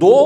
2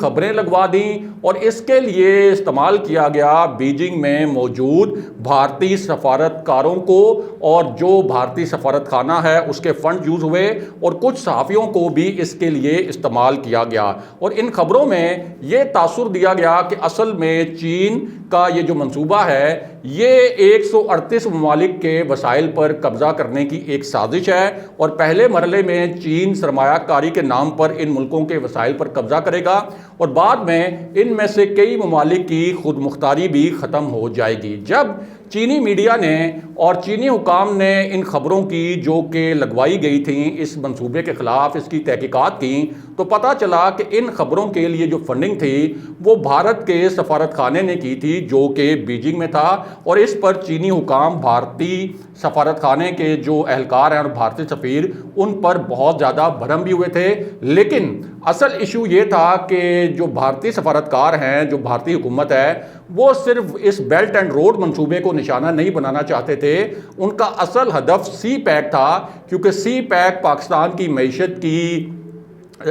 خبریں لگوا دیں اور اس کے لیے استعمال کیا گیا بیجنگ میں موجود بھارتی سفارتکاروں کو، اور جو بھارتی سفارت خانہ ہے اس کے فنڈ یوز ہوئے، اور کچھ صحافیوں کو بھی اس کے لیے استعمال کیا گیا، اور ان خبروں میں یہ تاثر دیا گیا کہ اصل میں چین کا یہ جو منصوبہ ہے یہ 138 ممالک کے وسائل پر قبضہ کرنے کی ایک سازش ہے، اور پہلے مرحلے میں چین سرمایہ کاری کے نام پر ان ملکوں کے وسائل پر قبضہ کرے گا، اور بعد میں ان میں سے کئی ممالک کی خود مختاری بھی ختم ہو جائے گی۔ جب چینی میڈیا نے اور چینی حکام نے ان خبروں کی جو کہ لگوائی گئی تھیں اس منصوبے کے خلاف اس کی تحقیقات کی، تو پتہ چلا کہ ان خبروں کے لیے جو فنڈنگ تھی وہ بھارت کے سفارت خانے نے کی تھی جو کہ بیجنگ میں تھا، اور اس پر چینی حکام بھارتی سفارت خانے کے جو اہلکار ہیں اور بھارتی سفیر ان پر بہت زیادہ بھرم بھی ہوئے تھے۔ لیکن اصل ایشو یہ تھا کہ جو بھارتی سفارتکار ہیں، جو بھارتی حکومت ہے، وہ صرف اس بیلٹ اینڈ روڈ منصوبے کو نشانہ نہیں بنانا چاہتے تھے، ان کا اصل ہدف سی پیک تھا، کیونکہ سی پیک پاکستان کی معیشت کی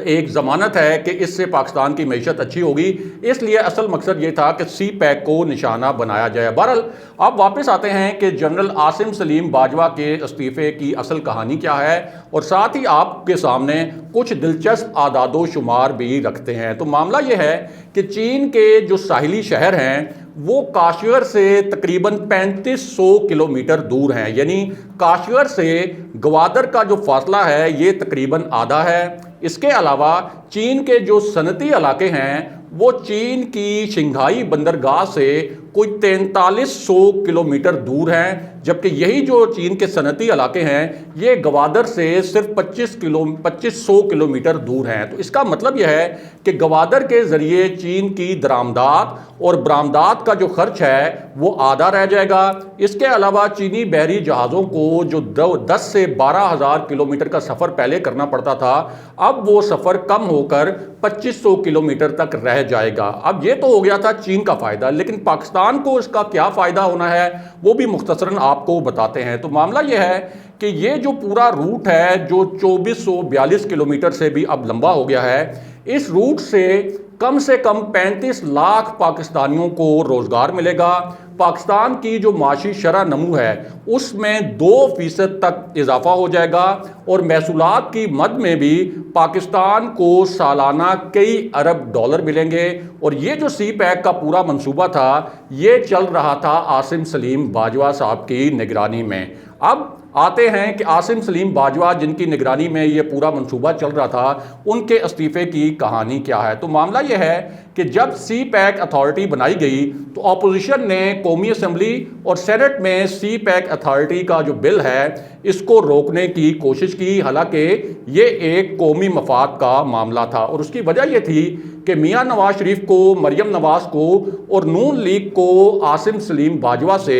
ایک ضمانت ہے کہ اس سے پاکستان کی معیشت اچھی ہوگی، اس لیے اصل مقصد یہ تھا کہ سی پیک کو نشانہ بنایا جائے۔ بہرحال اب واپس آتے ہیں کہ جنرل عاصم سلیم باجوہ کے استعفے کی اصل کہانی کیا ہے، اور ساتھ ہی آپ کے سامنے کچھ دلچسپ اعداد و شمار بھی رکھتے ہیں۔ تو معاملہ یہ ہے کہ چین کے جو ساحلی شہر ہیں وہ کاشغر سے تقریباً 3500 کلومیٹر دور ہیں، یعنی کاشغر سے گوادر کا جو فاصلہ ہے یہ تقریباً آدھا ہے۔ اس کے علاوہ چین کے جو صنعتی علاقے ہیں وہ چین کی شنگھائی بندرگاہ سے کوئی 4300 کلومیٹر دور ہیں، جبکہ یہی جو چین کے صنعتی علاقے ہیں یہ گوادر سے صرف 2500 کلومیٹر دور ہیں۔ تو اس کا مطلب یہ ہے کہ گوادر کے ذریعے چین کی درآمدات اور برآمدات کا جو خرچ ہے وہ آدھا رہ جائے گا۔ اس کے علاوہ چینی بحری جہازوں کو جو 10 سے 12 ہزار کلومیٹر کا سفر پہلے کرنا پڑتا تھا، اب وہ سفر کم ہو کر 2500 کلومیٹر تک رہ جائے گا۔ اب یہ تو ہو گیا تھا چین کا فائدہ، لیکن پاکستان کو اس کا کیا فائدہ ہونا ہے وہ بھی مختصراً آپ کو بتاتے ہیں۔ تو معاملہ یہ ہے کہ یہ جو پورا روٹ ہے جو 2442 کلومیٹر سے بھی اب لمبا ہو گیا ہے، اس روٹ سے کم 35 لاکھ پاکستانیوں کو روزگار ملے گا۔ پاکستان کی جو معاشی شرح نمو ہے اس میں 2% تک اضافہ ہو جائے گا، اور محصولات کی مد میں بھی پاکستان کو سالانہ کئی ارب ڈالر ملیں گے۔ اور یہ جو سی پیک کا پورا منصوبہ تھا یہ چل رہا تھا عاصم سلیم باجوہ صاحب کی نگرانی میں۔ اب آتے ہیں کہ عاصم سلیم باجوہ جن کی نگرانی میں یہ پورا منصوبہ چل رہا تھا ان کے استعفے کی کہانی کیا ہے۔ تو معاملہ یہ ہے کہ جب سی پیک اتھارٹی بنائی گئی تو اپوزیشن نے قومی اسمبلی اور سینٹ میں سی پیک اتھارٹی کا جو بل ہے اس کو روکنے کی کوشش کی، حالانکہ یہ ایک قومی مفاد کا معاملہ تھا، اور اس کی وجہ یہ تھی کہ میاں نواز شریف کو، مریم نواز کو اور نون لیگ کو عاصم سلیم باجوہ سے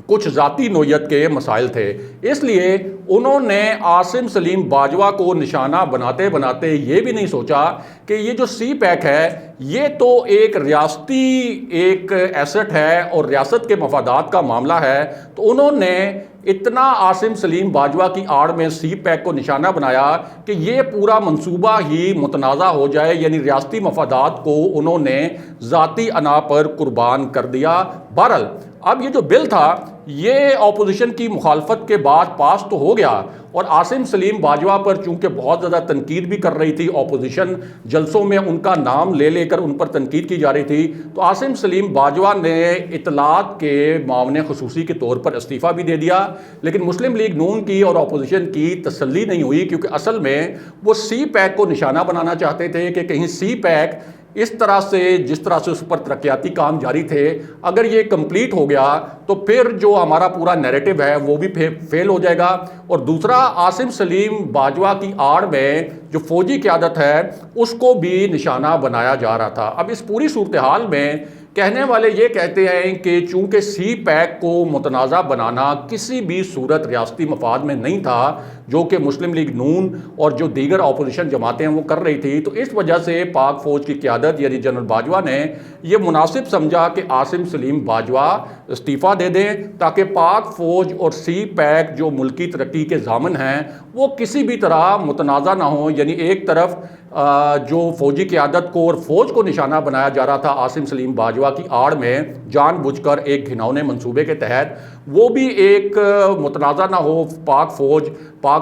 کچھ ذاتی نوعیت کے مسائل تھے، اس لیے انہوں نے عاصم سلیم باجوہ کو نشانہ بناتے بناتے یہ بھی نہیں سوچا کہ یہ جو سی پیک ہے یہ تو ایک ریاستی ایک ایسٹ ہے اور ریاست کے مفادات کا معاملہ ہے، تو انہوں نے اتنا عاصم سلیم باجوہ کی آڑ میں سی پیک کو نشانہ بنایا کہ یہ پورا منصوبہ ہی متنازع ہو جائے، یعنی ریاستی مفادات کو انہوں نے ذاتی انا پر قربان کر دیا۔ بہرحال اب یہ جو بل تھا یہ اپوزیشن کی مخالفت کے بعد پاس تو ہو گیا، اور عاصم سلیم باجوہ پر چونکہ بہت زیادہ تنقید بھی کر رہی تھی، اپوزیشن جلسوں میں ان کا نام لے لے کر ان پر تنقید کی جا رہی تھی، تو عاصم سلیم باجوہ نے اطلاعات کے معاون خصوصی کے طور پر استعفیٰ بھی دے دیا۔ لیکن مسلم لیگ نون کی اور اپوزیشن کی تسلی نہیں ہوئی، کیونکہ اصل میں وہ سی پیک کو نشانہ بنانا چاہتے تھے کہ کہیں سی پیک اس طرح سے جس طرح سے اس پر ترقیاتی کام جاری تھے اگر یہ کمپلیٹ ہو گیا تو پھر جو ہمارا پورا نیریٹو ہے وہ بھی فیل ہو جائے گا۔ اور دوسرا عاصم سلیم باجوہ کی آڑ میں جو فوجی قیادت ہے اس کو بھی نشانہ بنایا جا رہا تھا۔ اب اس پوری صورتحال میں کہنے والے یہ کہتے ہیں کہ چونکہ سی پیک کو متنازع بنانا کسی بھی صورت ریاستی مفاد میں نہیں تھا، جو کہ مسلم لیگ نون اور جو دیگر اپوزیشن جماعتیں ہیں وہ کر رہی تھی، تو اس وجہ سے پاک فوج کی قیادت یعنی جنرل باجوہ نے یہ مناسب سمجھا کہ عاصم سلیم باجوہ استعفیٰ دے دیں تاکہ پاک فوج اور سی پیک جو ملکی ترقی کے ضامن ہیں وہ کسی بھی طرح متنازع نہ ہوں۔ یعنی ایک طرف جو فوجی قیادت کو اور فوج کو نشانہ بنایا جا رہا تھا عاصم سلیم باجوہ کی آڑ میں جان بوجھ کر ایک گھناؤنے منصوبے کے تحت، وہ بھی ایک متنازع نہ ہو پاک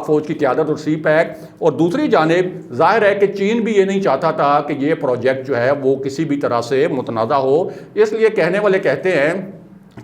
فوج کی قیادت اور سی پیک۔ اور دوسری جانب ظاہر ہے کہ چین بھی یہ نہیں چاہتا تھا کہ یہ پروجیکٹ جو ہے وہ کسی بھی طرح سے متنازع ہو، اس لیے کہنے والے کہتے ہیں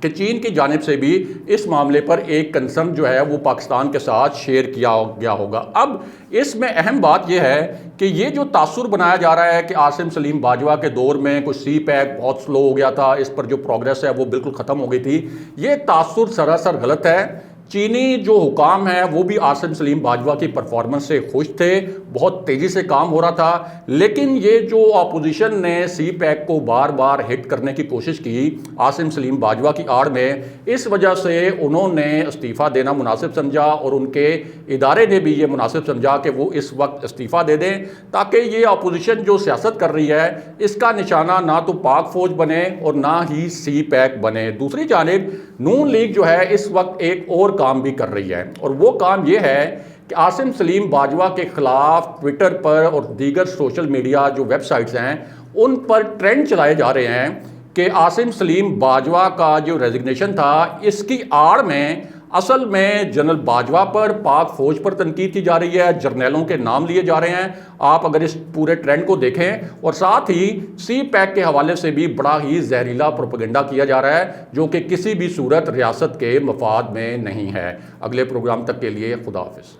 کہ چین کی جانب سے بھی اس معاملے پر ایک کنسرن جو ہے وہ پاکستان کے ساتھ شیئر کیا گیا ہوگا۔ اب اس میں اہم بات یہ ہے کہ یہ جو تاثر بنایا جا رہا ہے کہ عاصم سلیم باجوہ کے دور میں کچھ سی پیک بہت سلو ہو گیا تھا، اس پر جو پروگریس ہے وہ بالکل ختم ہو گئی تھی، یہ تاثر سراسر غلط ہے۔ چینی جو حکام ہیں وہ بھی عاصم سلیم باجوہ کی پرفارمنس سے خوش تھے، بہت تیزی سے کام ہو رہا تھا، لیکن یہ جو اپوزیشن نے سی پیک کو بار بار ہٹ کرنے کی کوشش کی عاصم سلیم باجوہ کی آڑ میں، اس وجہ سے انہوں نے استعفیٰ دینا مناسب سمجھا اور ان کے ادارے نے بھی یہ مناسب سمجھا کہ وہ اس وقت استعفیٰ دے دیں تاکہ یہ اپوزیشن جو سیاست کر رہی ہے اس کا نشانہ نہ تو پاک فوج بنے اور نہ ہی سی پیک بنے۔ دوسری جانب نون لیگ جو ہے اس وقت ایک اور کام بھی کر رہی ہے، اور وہ کام یہ ہے کہ عاصم سلیم باجوہ کے خلاف ٹویٹر پر اور دیگر سوشل میڈیا جو ویب سائٹس ہیں ان پر ٹرینڈ چلائے جا رہے ہیں کہ عاصم سلیم باجوہ کا جو ریزگنیشن تھا اس کی آڑ میں اصل میں جنرل باجوہ پر پاک فوج پر تنقید کی جا رہی ہے، جرنیلوں کے نام لیے جا رہے ہیں۔ آپ اگر اس پورے ٹرینڈ کو دیکھیں اور ساتھ ہی سی پیک کے حوالے سے بھی بڑا ہی زہریلا پروپیگنڈا کیا جا رہا ہے جو کہ کسی بھی صورت ریاست کے مفاد میں نہیں ہے۔ اگلے پروگرام تک کے لیے خدا حافظ۔